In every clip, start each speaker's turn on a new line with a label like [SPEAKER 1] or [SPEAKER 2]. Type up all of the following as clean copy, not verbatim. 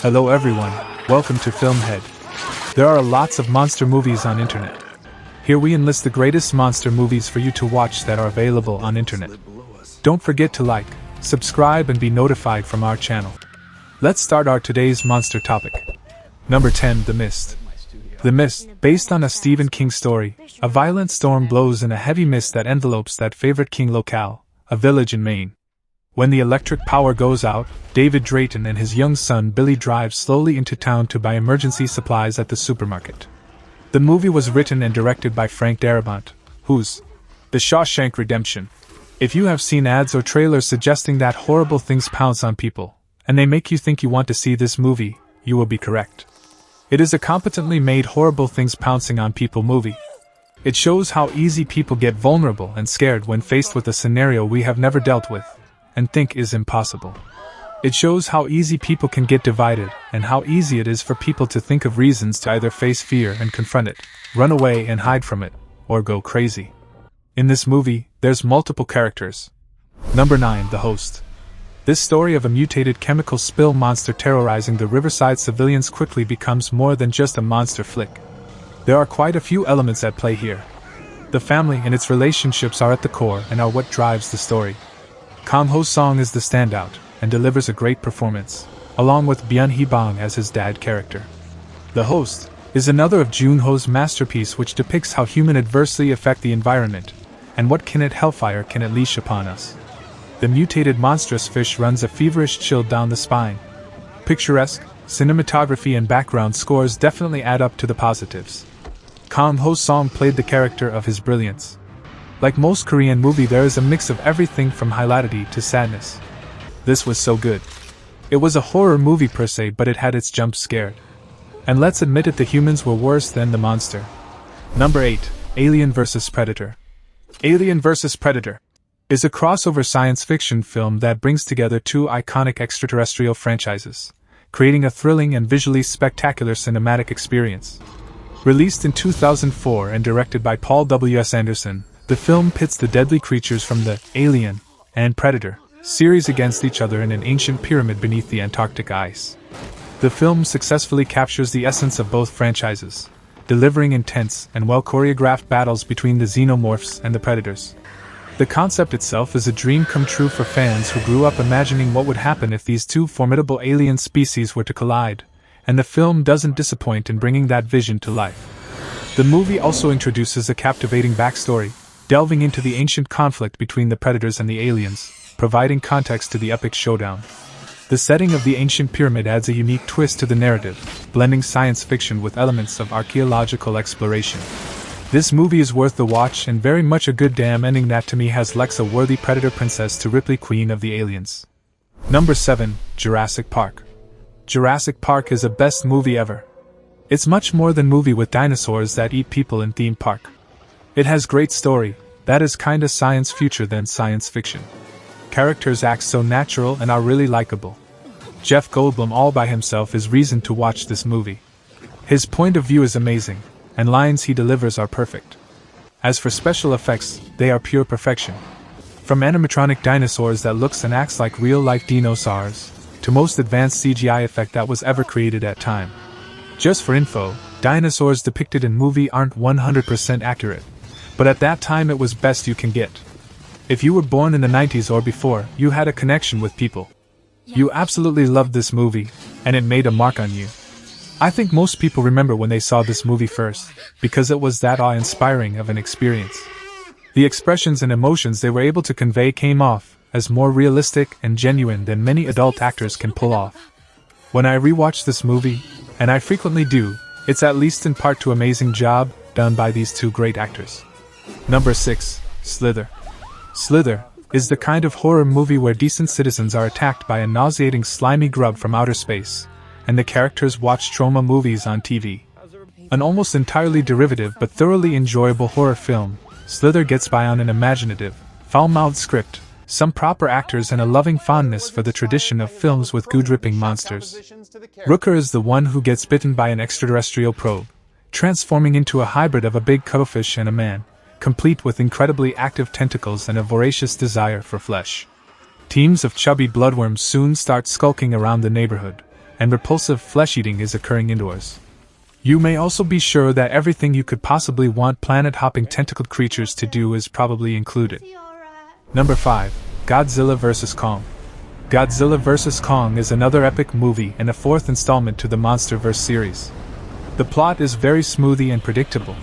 [SPEAKER 1] Hello everyone, welcome to Filmhead. There are lots of monster movies on internet. Here we enlist the greatest monster movies for you to watch that are available on internet. Don't forget to like, subscribe and be notified from our channel. Let's start our today's monster topic. Number 10, The Mist. The Mist, based on a Stephen King story, a violent storm blows in a heavy mist that envelopes that favorite King locale, a village in Maine. When the electric power goes out, David Drayton and his young son Billy drive slowly into town to buy emergency supplies at the supermarket. The movie was written and directed by Frank Darabont, who's The Shawshank Redemption. If you have seen ads or trailers suggesting that horrible things pounce on people, and they make you think you want to see this movie, you will be correct. It is a competently made horrible things pouncing on people movie. It shows how easy people get vulnerable and scared when faced with a scenario we have never dealt with and think is impossible. It shows how easy people can get divided and how easy it is for people to think of reasons to either face fear and confront it, run away and hide from it, or go crazy. In this movie, there's multiple characters. Number 9, The Host. This story of a mutated chemical spill monster terrorizing the riverside civilians quickly becomes more than just a monster flick. There are quite a few elements at play here. The family and its relationships are at the core and are what drives the story. Kang Ho Song is the standout, and delivers a great performance, along with Byun Hee Bong as his dad character. The Host is another of Joon Ho's masterpiece which depicts how human adversely affect the environment, and what Kinnet Hellfire can unleash upon us. The mutated monstrous fish runs a feverish chill down the spine. Picturesque, cinematography and background scores definitely add up to the positives. Kang Ho Song played the character of his brilliance. Like most Korean movie, there is a mix of everything from hilarity to sadness. This was so good. It was a horror movie per se, but it had its jump scared. And let's admit it, the humans were worse than the monster. Number 8, Alien vs. Predator. Alien vs. Predator is a crossover science fiction film that brings together two iconic extraterrestrial franchises, creating a thrilling and visually spectacular cinematic experience. Released in 2004 and directed by Paul W.S. Anderson, the film pits the deadly creatures from the Alien and Predator series against each other in an ancient pyramid beneath the Antarctic ice. The film successfully captures the essence of both franchises, delivering intense and well-choreographed battles between the xenomorphs and the predators. The concept itself is a dream come true for fans who grew up imagining what would happen if these two formidable alien species were to collide, and the film doesn't disappoint in bringing that vision to life. The movie also introduces a captivating backstory, delving into the ancient conflict between the predators and the aliens, providing context to the epic showdown. The setting of the ancient pyramid adds a unique twist to the narrative, blending science fiction with elements of archaeological exploration. This movie is worth the watch and very much a good damn ending that to me has Lexa worthy Predator Princess to Ripley Queen of the Aliens. Number 7, Jurassic Park. Jurassic Park is a best movie ever. It's much more than movie with dinosaurs that eat people in theme park. It has great story, that is kinda science future than science fiction. Characters act so natural and are really likable. Jeff Goldblum all by himself is reason to watch this movie. His point of view is amazing, and lines he delivers are perfect. As for special effects, they are pure perfection. From animatronic dinosaurs that looks and acts like real-life dinosaurs, to most advanced CGI effect that was ever created at time. Just for info, dinosaurs depicted in movie aren't 100% accurate, but at that time it was best you can get. If you were born in the 90s or before, you had a connection with people. You absolutely loved this movie, and it made a mark on you. I think most people remember when they saw this movie first, because it was that awe-inspiring of an experience. The expressions and emotions they were able to convey came off as more realistic and genuine than many adult actors can pull off. When I rewatch this movie, and I frequently do, it's at least in part to amazing job done by these two great actors. Number 6, Slither. Slither is the kind of horror movie where decent citizens are attacked by a nauseating slimy grub from outer space, and the characters watch trauma movies on TV. An almost entirely derivative but thoroughly enjoyable horror film, Slither gets by on an imaginative, foul-mouthed script, some proper actors and a loving fondness for the tradition of films with goo-dripping monsters. Rooker is the one who gets bitten by an extraterrestrial probe, transforming into a hybrid of a big cuttlefish and a man, complete with incredibly active tentacles and a voracious desire for flesh. Teams of chubby bloodworms soon start skulking around the neighborhood, and repulsive flesh-eating is occurring indoors. You may also be sure that everything you could possibly want planet-hopping tentacled creatures to do is probably included. Number 5. Godzilla vs. Kong. Godzilla vs. Kong is another epic movie and a fourth installment to the MonsterVerse series. The plot is very smoothie and predictable.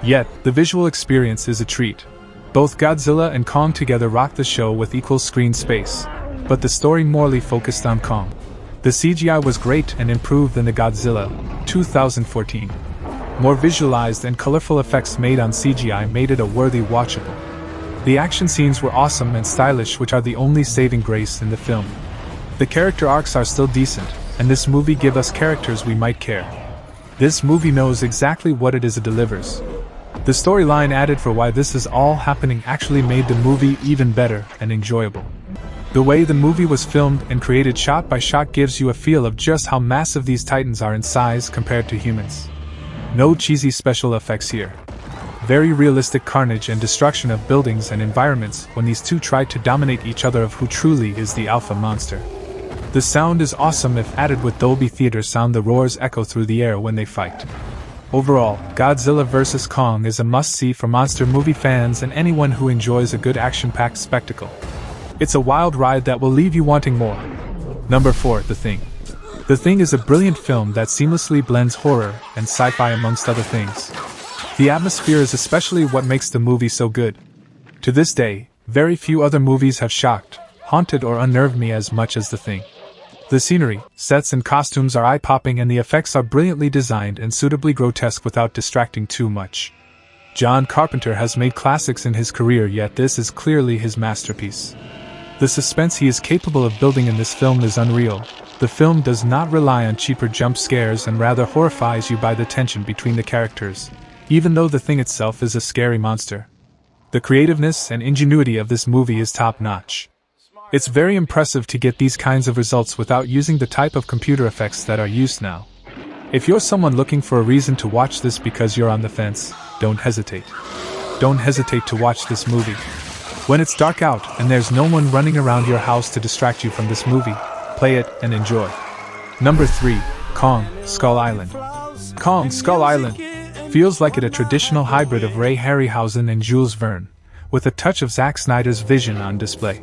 [SPEAKER 1] Yet, the visual experience is a treat. Both Godzilla and Kong together rock the show with equal screen space, but the story morely focused on Kong. The CGI was great and improved than the Godzilla 2014. More visualized and colorful effects made on CGI made it a worthy watchable. The action scenes were awesome and stylish, which are the only saving grace in the film. The character arcs are still decent, and this movie gives us characters we might care. This movie knows exactly what it is it delivers. The storyline added for why this is all happening actually made the movie even better and enjoyable. The way the movie was filmed and created shot by shot gives you a feel of just how massive these titans are in size compared to humans. No cheesy special effects here. Very realistic carnage and destruction of buildings and environments when these two try to dominate each other of who truly is the alpha monster. The sound is awesome if added with Dolby Theater sound. The roars echo through the air when they fight. Overall, Godzilla vs. Kong is a must-see for monster movie fans and anyone who enjoys a good action-packed spectacle. It's a wild ride that will leave you wanting more. Number 4. The Thing. The Thing is a brilliant film that seamlessly blends horror and sci-fi amongst other things. The atmosphere is especially what makes the movie so good. To this day, very few other movies have shocked, haunted or unnerved me as much as The Thing. The scenery, sets and costumes are eye-popping and the effects are brilliantly designed and suitably grotesque without distracting too much. John Carpenter has made classics in his career, yet this is clearly his masterpiece. The suspense he is capable of building in this film is unreal. The film does not rely on cheaper jump scares and rather horrifies you by the tension between the characters, even though the Thing itself is a scary monster. The creativeness and ingenuity of this movie is top-notch. It's very impressive to get these kinds of results without using the type of computer effects that are used now. If you're someone looking for a reason to watch this because you're on the fence, don't hesitate. Don't hesitate to watch this movie. When it's dark out and there's no one running around your house to distract you from this movie, play it and enjoy. Number 3. Kong, Skull Island. Kong, Skull Island feels like a traditional hybrid of Ray Harryhausen and Jules Verne, with a touch of Zack Snyder's vision on display.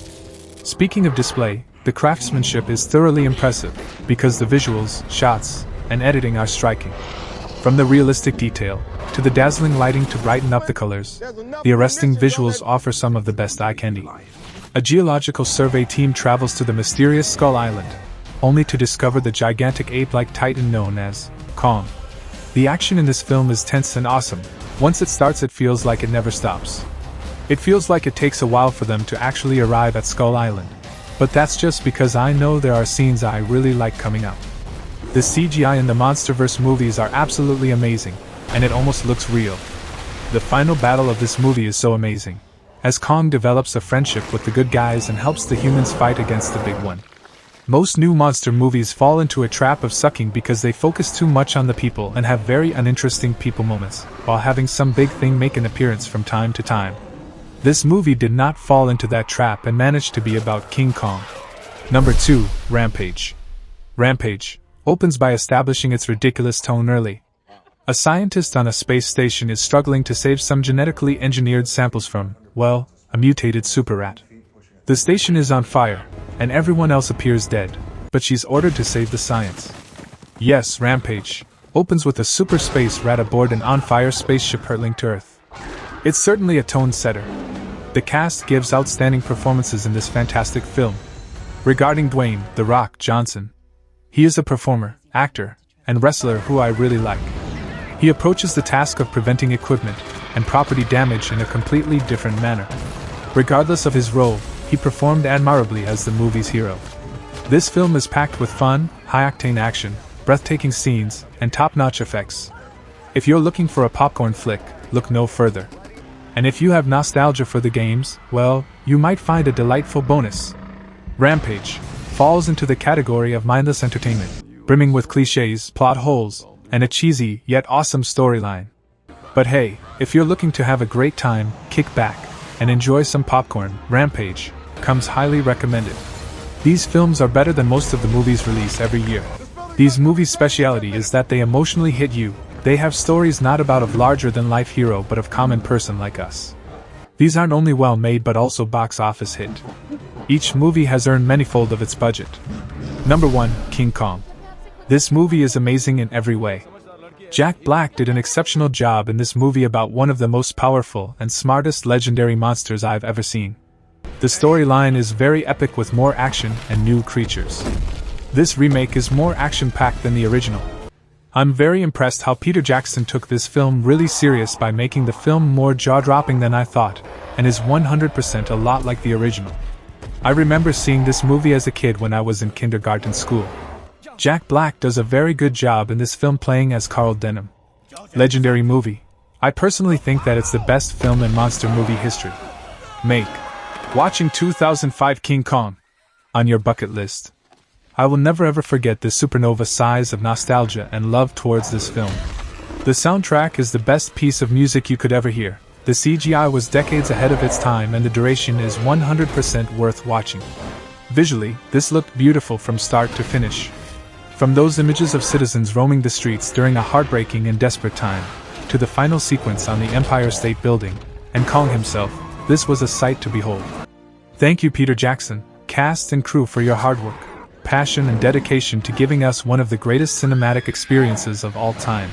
[SPEAKER 1] Speaking of display, the craftsmanship is thoroughly impressive, because the visuals, shots, and editing are striking. From the realistic detail, to the dazzling lighting to brighten up the colors, the arresting visuals offer some of the best eye candy. A geological survey team travels to the mysterious Skull Island, only to discover the gigantic ape-like titan known as Kong. The action in this film is tense and awesome. Once it starts, it feels like it never stops. It feels like it takes a while for them to actually arrive at Skull Island, but that's just because I know there are scenes I really like coming up. The CGI in the MonsterVerse movies are absolutely amazing, and it almost looks real. The final battle of this movie is so amazing, as Kong develops a friendship with the good guys and helps the humans fight against the big one. Most new monster movies fall into a trap of sucking because they focus too much on the people and have very uninteresting people moments, while having some big thing make an appearance from time to time. This movie did not fall into that trap and managed to be about King Kong. Number 2. Rampage. Rampage opens by establishing its ridiculous tone early. A scientist on a space station is struggling to save some genetically engineered samples from, well, a mutated super rat. The station is on fire, and everyone else appears dead, but she's ordered to save the science. Yes, Rampage opens with a super space rat aboard an on-fire spaceship hurtling to Earth. It's certainly a tone setter. The cast gives outstanding performances in this fantastic film. Regarding Dwayne "The Rock" Johnson, he is a performer, actor, and wrestler who I really like. He approaches the task of preventing equipment and property damage in a completely different manner. Regardless of his role, he performed admirably as the movie's hero. This film is packed with fun, high-octane action, breathtaking scenes, and top-notch effects. If you're looking for a popcorn flick, look no further. And if you have nostalgia for the games, well, you might find a delightful bonus. Rampage falls into the category of mindless entertainment, brimming with cliches, plot holes, and a cheesy yet awesome storyline. But hey, if you're looking to have a great time, kick back, and enjoy some popcorn, Rampage comes highly recommended. These films are better than most of the movies released every year. These movies' speciality is that they emotionally hit you. They have stories not about a larger-than-life hero but of common person like us. These aren't only well-made but also box office hit. Each movie has earned manyfold of its budget. Number 1, King Kong. This movie is amazing in every way. Jack Black did an exceptional job in this movie about one of the most powerful and smartest legendary monsters I've ever seen. The storyline is very epic with more action and new creatures. This remake is more action-packed than the original. I'm very impressed how Peter Jackson took this film really serious by making the film more jaw-dropping than I thought, and is 100% a lot like the original. I remember seeing this movie as a kid when I was in kindergarten school. Jack Black does a very good job in this film playing as Carl Denham. Legendary movie. I personally think that it's the best film in monster movie history. Make watching 2005 King Kong on your bucket list. I will never ever forget the supernova size of nostalgia and love towards this film. The soundtrack is the best piece of music you could ever hear. The CGI was decades ahead of its time and the duration is 100% worth watching. Visually, this looked beautiful from start to finish. From those images of citizens roaming the streets during a heartbreaking and desperate time, to the final sequence on the Empire State Building, and Kong himself, this was a sight to behold. Thank you, Peter Jackson, cast and crew, for your hard work, passion and dedication to giving us one of the greatest cinematic experiences of all time.